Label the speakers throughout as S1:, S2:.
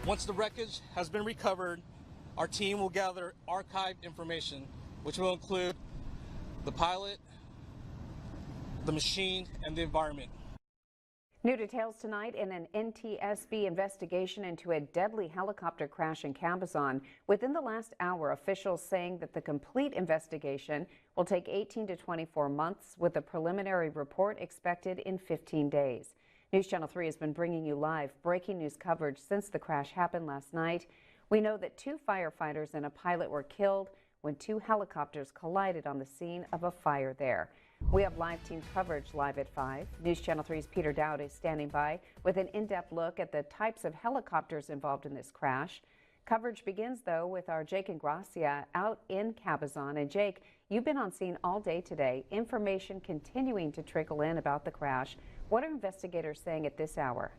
S1: Once the wreckage has been recovered, our team will gather archived information, which will include the pilot, the machine, and the environment.
S2: New details tonight in an NTSB investigation into a deadly helicopter crash in Cabazon. Within the last hour, officials saying that the complete investigation will take 18 to 24 months, with a preliminary report expected in 15 days. News Channel 3 has been bringing you live breaking news coverage since the crash happened last night. We know that 2 firefighters and a pilot were killed when 2 helicopters collided on the scene of a fire there. We have live team coverage live at 5. News Channel 3's Peter Dowd is standing by with an in-depth look at the types of helicopters involved in this crash. Coverage begins, though, with our Jake and Gracia out in Cabazon. And Jake, you've been on scene all day today. Information continuing to trickle in about the crash. What are investigators saying at this hour?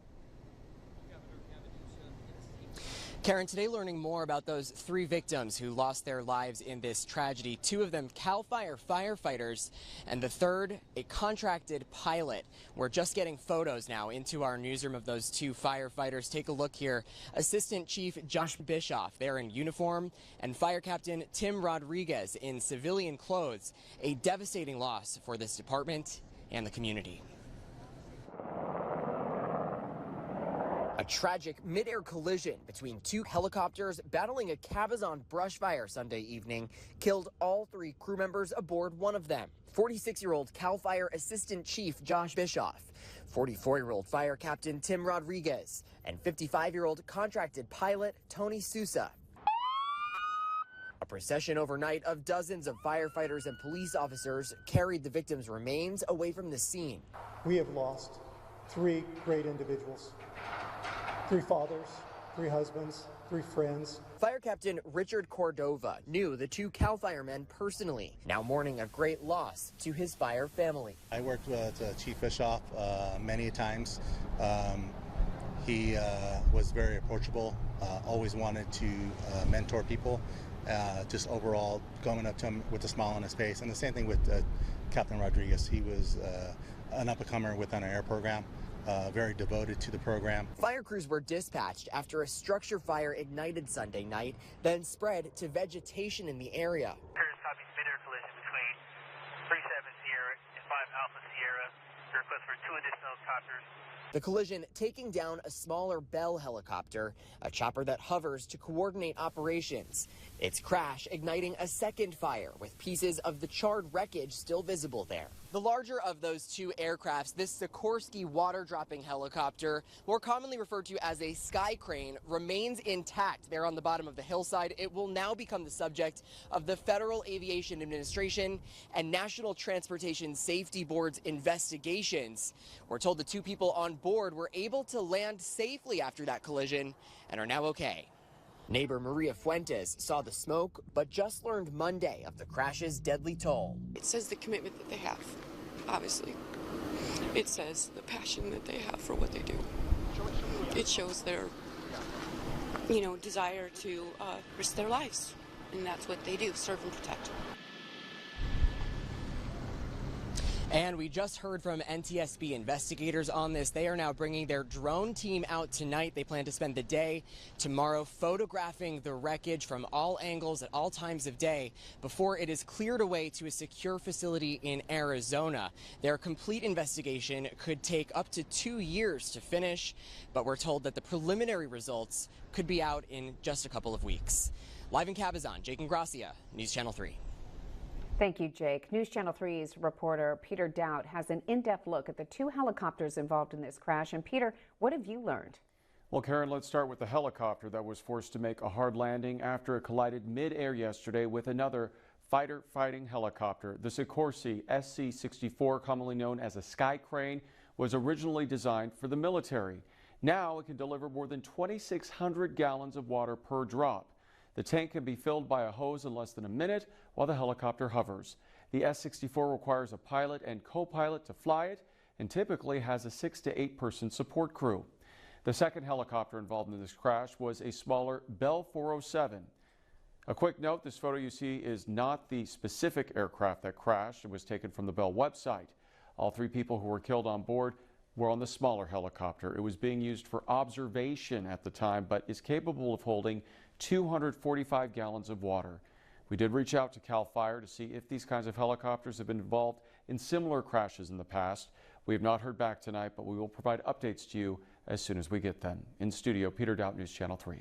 S3: Karen, today learning more about those 3 victims who lost their lives in this tragedy. 2 of them CAL FIRE firefighters, and the 3rd a contracted pilot. We're just getting photos now into our newsroom of those 2 firefighters. Take a look here. Assistant Chief Josh Bischoff, they're in uniform, and Fire Captain Tim Rodriguez in civilian clothes. A devastating loss for this department and the community. A tragic mid-air collision between 2 helicopters battling a Cabazon brush fire Sunday evening killed all 3 crew members aboard one of them. 46-year-old CAL FIRE Assistant Chief Josh Bischoff, 44-year-old Fire Captain Tim Rodriguez, and 55-year-old contracted pilot Tony Sousa. A procession overnight of dozens of firefighters and police officers carried the victims' remains away from the scene.
S4: We have lost 3 great individuals. 3 fathers, 3 husbands, 3 friends.
S3: Fire Captain Richard Cordova knew the 2 CAL FIRE men personally, now mourning a great loss to his fire family.
S5: I worked with Chief Bischoff many times. He was very approachable, always wanted to mentor people, just overall going up to him with a smile on his face. And the same thing with Captain Rodriguez. He was an up-and-comer within our air program. Very devoted to the program.
S3: Fire crews were dispatched after a structure fire ignited Sunday night, then spread to vegetation in the area.
S6: There's probably mid-air collision between 37 Sierra and 5 Alpha Sierra. There request for 2 additional helicopters.
S3: The collision taking down a smaller Bell helicopter, a chopper that hovers to coordinate operations. Its crash igniting a second fire with pieces of the charred wreckage still visible there. The larger of those 2 aircrafts, this Sikorsky water-dropping helicopter, more commonly referred to as a sky crane, remains intact there on the bottom of the hillside. It will now become the subject of the Federal Aviation Administration and National Transportation Safety Board's investigations. We're told the 2 people on board were able to land safely after that collision and are now okay. Neighbor Maria Fuentes saw the smoke, but just learned Monday of the crash's deadly toll.
S7: It says the commitment that they have, obviously. It says the passion that they have for what they do. It shows their, desire to risk their lives. And that's what they do, serve and protect.
S3: And we just heard from NTSB investigators on this. They are now bringing their drone team out tonight. They plan to spend the day tomorrow photographing the wreckage from all angles at all times of day before it is cleared away to a secure facility in Arizona. Their complete investigation could take up to 2 years to finish, but we're told that the preliminary results could be out in just a couple of weeks. Live in Cabazon, Jake and Gracia, News Channel 3.
S2: Thank you, Jake. News Channel 3's reporter Peter Dowd has an in-depth look at the 2 helicopters involved in this crash. And Peter, what have you learned?
S8: Well, Karen, let's start with the helicopter that was forced to make a hard landing after it collided mid-air yesterday with another fighter-fighting helicopter. The Sikorsky SC-64, commonly known as a sky crane, was originally designed for the military. Now it can deliver more than 2,600 gallons of water per drop. The tank can be filled by a hose in less than a minute while the helicopter hovers. The S-64 requires a pilot and co-pilot to fly it and typically has a 6 to 8 person support crew. The second helicopter involved in this crash was a smaller Bell 407. A quick note, this photo you see is not the specific aircraft that crashed. It was taken from the Bell website. All 3 people who were killed on board We're on the smaller helicopter. It was being used for observation at the time, but is capable of holding 245 gallons of water. We did reach out to CAL FIRE to see if these kinds of helicopters have been involved in similar crashes in the past. We have not heard back tonight, but we will provide updates to you as soon as we get them. In studio, Peter Doubt, News Channel 3.